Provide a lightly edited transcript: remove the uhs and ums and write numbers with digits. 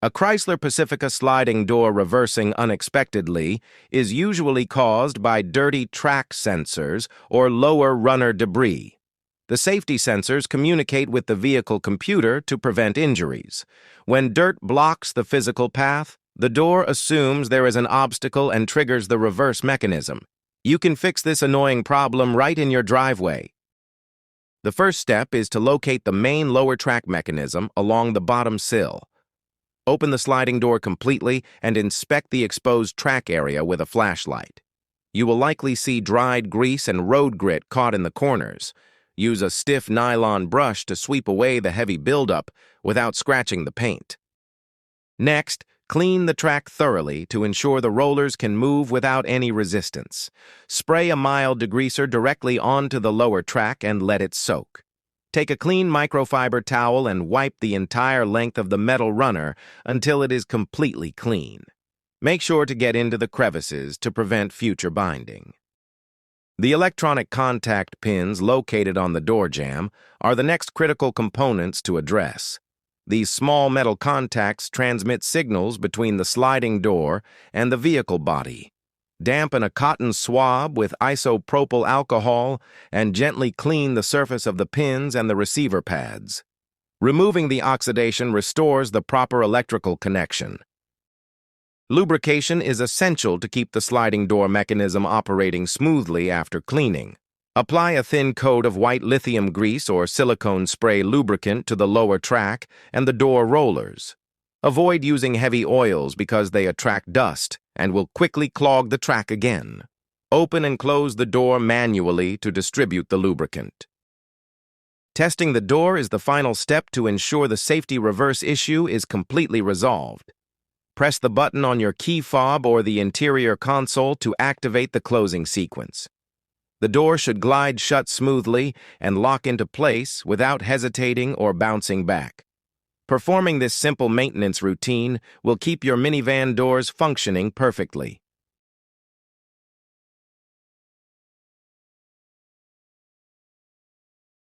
A Chrysler Pacifica sliding door reversing unexpectedly is usually caused by dirty track sensors or lower runner debris. The safety sensors communicate with the vehicle computer to prevent injuries. When dirt blocks the physical path, the door assumes there is an obstacle and triggers the reverse mechanism. You can fix this annoying problem right in your driveway. The first step is to locate the main lower track mechanism along the bottom sill. Open the sliding door completely and inspect the exposed track area with a flashlight. You will likely see dried grease and road grit caught in the corners. Use a stiff nylon brush to sweep away the heavy buildup without scratching the paint. Next, clean the track thoroughly to ensure the rollers can move without any resistance. Spray a mild degreaser directly onto the lower track and let it soak. Take a clean microfiber towel and wipe the entire length of the metal runner until it is completely clean. Make sure to get into the crevices to prevent future binding. The electronic contact pins located on the door jamb are the next critical components to address. These small metal contacts transmit signals between the sliding door and the vehicle body. Dampen a cotton swab with isopropyl alcohol and gently clean the surface of the pins and the receiver pads. Removing the oxidation restores the proper electrical connection. Lubrication is essential to keep the sliding door mechanism operating smoothly after cleaning. Apply a thin coat of white lithium grease or silicone spray lubricant to the lower track and the door rollers. Avoid using heavy oils because they attract dust and will quickly clog the track again. Open and close the door manually to distribute the lubricant. Testing the door is the final step to ensure the safety reverse issue is completely resolved. Press the button on your key fob or the interior console to activate the closing sequence. The door should glide shut smoothly and lock into place without hesitating or bouncing back. Performing this simple maintenance routine will keep your minivan doors functioning perfectly.